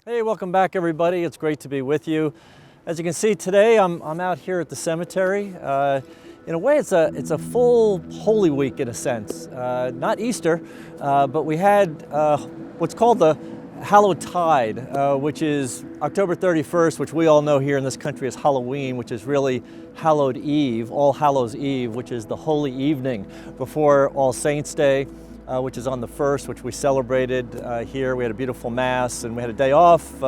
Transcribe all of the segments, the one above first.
Hey, welcome back everybody. It's great to be with you. As you can see today, I'm out here at the cemetery. In a way, it's a full Holy Week in a sense. Not Easter, but we had what's called the Hallowed Tide, which is October 31st, which we all know here in this country as Halloween, which is really Hallowed Eve, All Hallows Eve, which is the holy evening before All Saints Day. Which is on the 1st, which we celebrated here. We had a beautiful Mass and we had a day off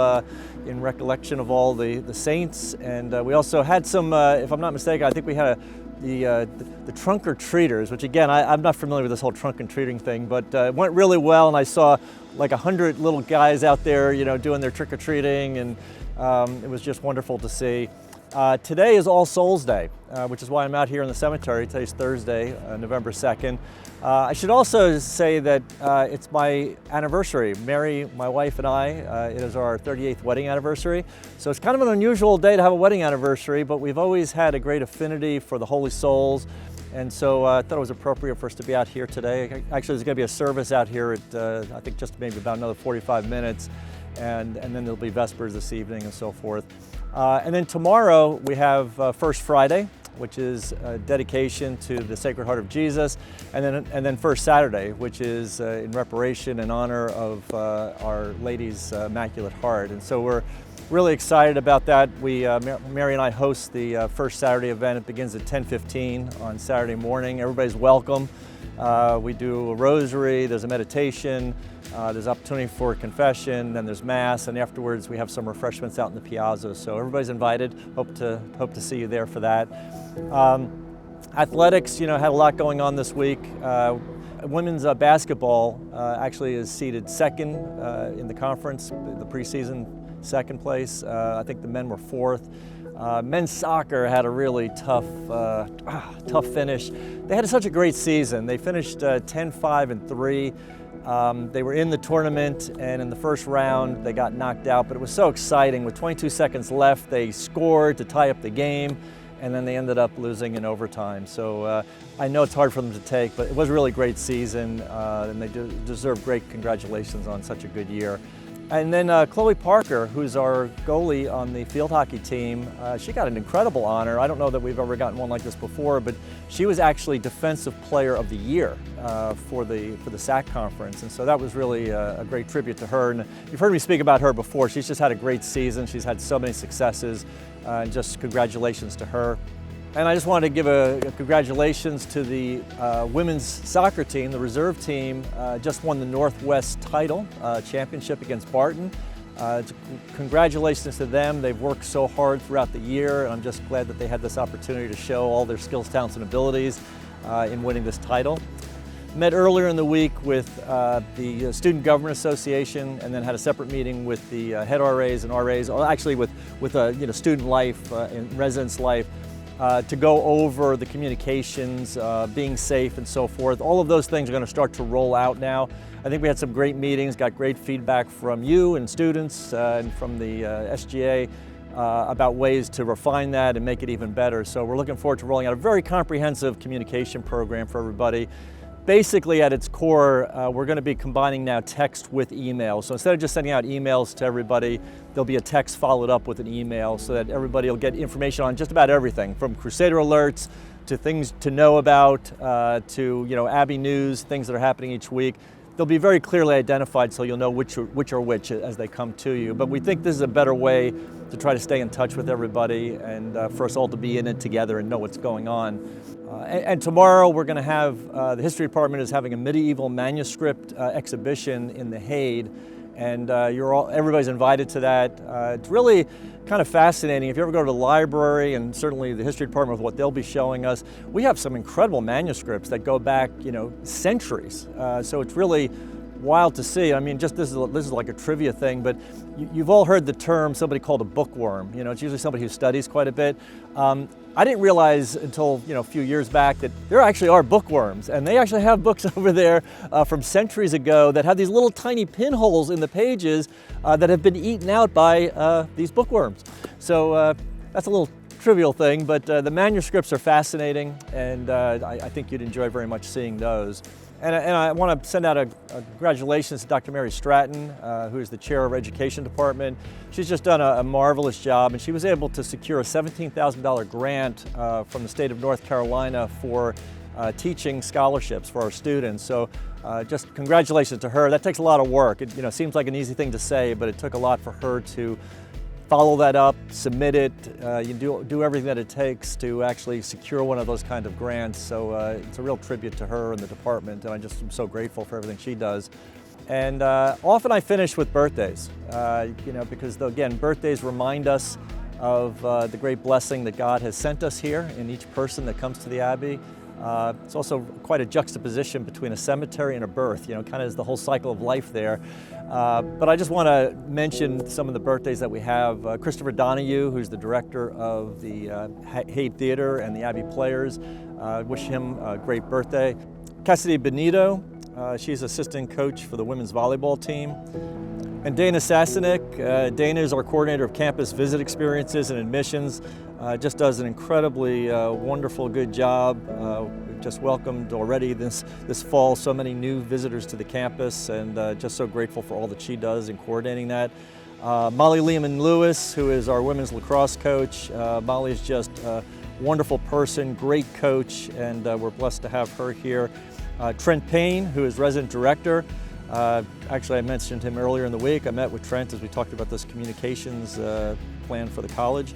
in recollection of all the saints. And we also had some, if I'm not mistaken, I think we had the trunk or treaters, which again, I'm not familiar with this whole trunk and treating thing, but it went really well. And I saw like 100 little guys out there, doing their trick or treating, and it was just wonderful to see. Today is All Souls Day, which is why I'm out here in the cemetery. Today's Thursday, November 2nd. I should also say that it's my anniversary. Mary, my wife, and I, it is our 38th wedding anniversary. So it's kind of an unusual day to have a wedding anniversary, but we've always had a great affinity for the Holy Souls. And so I thought it was appropriate for us to be out here today. Actually, there's going to be a service out here at, I think, just maybe about another 45 minutes. And then there'll be Vespers this evening and so forth. And then tomorrow we have First Friday, which is a dedication to the Sacred Heart of Jesus, and then First Saturday, which is in reparation and honor of Our Lady's Immaculate Heart. And so we're really excited about that. Mary and I host the First Saturday event. It begins at 10:15 on Saturday morning. Everybody's welcome. We do a rosary, there's a meditation, there's opportunity for confession, then there's Mass, and afterwards we have some refreshments out in the piazza. So everybody's invited. Hope to see you there for that. Athletics, had a lot going on this week. Women's basketball actually is seated second in the conference, the preseason second place. I think the men were fourth. Men's soccer had a really tough finish. They had such a great season. They finished 10-5-3. They were in the tournament, and in the first round they got knocked out, but it was so exciting. With 22 seconds left, they scored to tie up the game, and then they ended up losing in overtime. So I know it's hard for them to take, but it was a really great season, and they deserve great congratulations on such a good year. And then Chloe Parker, who's our goalie on the field hockey team, she got an incredible honor. I don't know that we've ever gotten one like this before, but she was actually Defensive Player of the Year for the SAC conference, and so that was really a great tribute to her. And you've heard me speak about her before. She's just had a great season. She's had so many successes, and just congratulations to her. And I just wanted to give a congratulations to the women's soccer team. The reserve team just won the Northwest title championship against Barton. Congratulations to them. They've worked so hard throughout the year, and I'm just glad that they had this opportunity to show all their skills, talents, and abilities in winning this title. Met earlier in the week with the Student Government Association, and then had a separate meeting with the head RAs and RAs, actually with student life and residence life. To go over the communications, being safe and so forth. All of those things are going to start to roll out now. I think we had some great meetings, got great feedback from you and students and from the SGA about ways to refine that and make it even better. So we're looking forward to rolling out a very comprehensive communication program for everybody. Basically, at its core, we're going to be combining now text with email. So instead of just sending out emails to everybody, there'll be a text followed up with an email so that everybody will get information on just about everything, from Crusader alerts to things to know about, to Abbey news, things that are happening each week. They'll be very clearly identified, so you'll know which are which as they come to you. But we think this is a better way to try to stay in touch with everybody, and for us all to be in it together and know what's going on. And tomorrow we're going to have, the History Department is having a medieval manuscript exhibition in the Hade, and everybody's invited to that. It's really kind of fascinating. If you ever go to the library, and certainly the History Department with what they'll be showing us, we have some incredible manuscripts that go back, centuries. So it's really wild to see. I mean, just this is like a trivia thing, but you've all heard the term somebody called a bookworm. It's usually somebody who studies quite a bit. I didn't realize until a few years back that there actually are bookworms, and they actually have books over there from centuries ago that have these little tiny pinholes in the pages that have been eaten out by these bookworms. So that's a little trivial thing, but the manuscripts are fascinating, and I think you'd enjoy very much seeing those. And I want to send out a congratulations to Dr. Mary Stratton, who is the chair of Education Department. She's just done a marvelous job, and she was able to secure a $17,000 grant from the state of North Carolina for teaching scholarships for our students. So just congratulations to her. That takes a lot of work. It seems like an easy thing to say, but it took a lot for her to follow that up, submit it, you do everything that it takes to actually secure one of those kind of grants. So it's a real tribute to her and the department, and I just am so grateful for everything she does. And often I finish with birthdays, because again, birthdays remind us of the great blessing that God has sent us here in each person that comes to the Abbey. It's also quite a juxtaposition between a cemetery and a birth, kind of is the whole cycle of life there. But I just want to mention some of the birthdays that we have. Christopher Donahue, who's the director of the Haid Theater and the Abbey Players. Wish him a great birthday. Cassidy Benito, she's assistant coach for the women's volleyball team. And Dana Sasanick. Dana is our coordinator of campus visit experiences and admissions. Just does an incredibly wonderful, good job. We've just welcomed already this fall so many new visitors to the campus, and just so grateful for all that she does in coordinating that. Molly Lehman Lewis, who is our women's lacrosse coach. Molly is just a wonderful person, great coach, and we're blessed to have her here. Trent Payne, who is resident director. Actually, I mentioned him earlier in the week. I met with Trent as we talked about this communications plan for the college.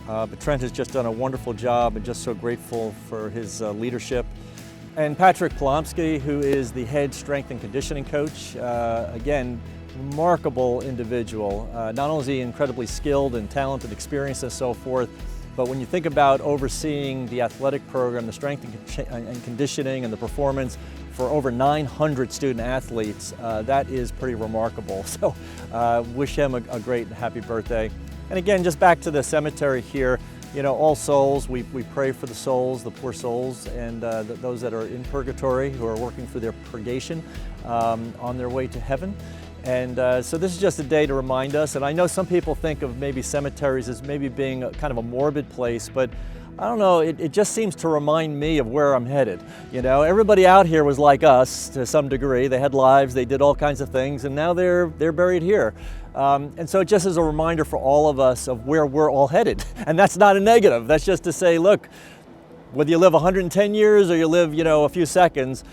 But Trent has just done a wonderful job, and just so grateful for his leadership. And Patrick Polomsky, who is the head strength and conditioning coach. Again, remarkable individual. Not only is he incredibly skilled and talented, experienced and so forth, but when you think about overseeing the athletic program, the strength and conditioning and the performance for over 900 student athletes, that is pretty remarkable. So wish him a great and happy birthday. And again, just back to the cemetery here, All Souls, we pray for the souls, the poor souls, and those that are in purgatory who are working through their purgation on their way to heaven. And so this is just a day to remind us, and I know some people think of maybe cemeteries as maybe being kind of a morbid place, but I don't know, it just seems to remind me of where I'm headed. Everybody out here was like us to some degree. They had lives, they did all kinds of things, and now they're buried here. And so it just is a reminder for all of us of where we're all headed. And that's not a negative. That's just to say, look, whether you live 110 years or you live, a few seconds,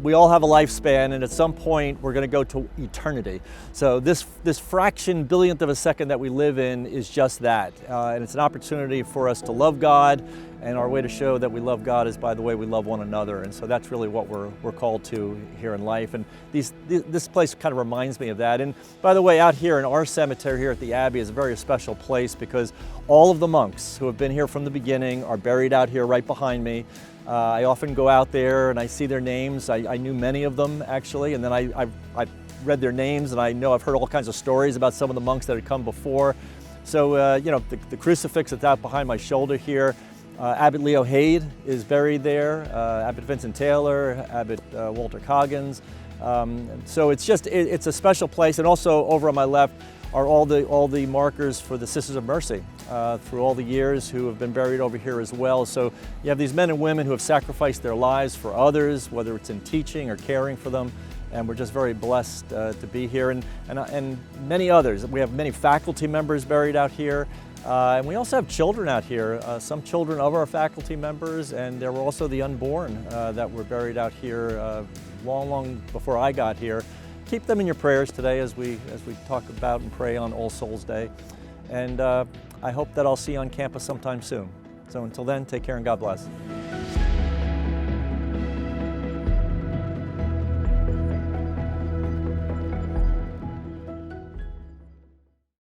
we all have a lifespan, and at some point we're going to go to eternity. So this fraction billionth of a second that we live in is just that. And it's an opportunity for us to love God, and our way to show that we love God is by the way we love one another. And so that's really what we're called to here in life. And this place kind of reminds me of that. And by the way, out here in our cemetery here at the Abbey is a very special place, because all of the monks who have been here from the beginning are buried out here right behind me. I often go out there and I see their names. I knew many of them actually, and then I read their names, and I know I've heard all kinds of stories about some of the monks that had come before. So the crucifix that's out behind my shoulder here, Abbot Leo Haid is buried there, Abbot Vincent Taylor, Abbot Walter Coggins. So it's a special place. And also over on my left are all the markers for the Sisters of Mercy through all the years, who have been buried over here as well. So you have these men and women who have sacrificed their lives for others, whether it's in teaching or caring for them. And we're just very blessed to be here, and many others. We have many faculty members buried out here. And we also have children out here, some children of our faculty members, and there were also the unborn that were buried out here long before I got here. Keep them in your prayers today as we talk about and pray on All Souls Day. And I hope that I'll see you on campus sometime soon. So until then, take care and God bless.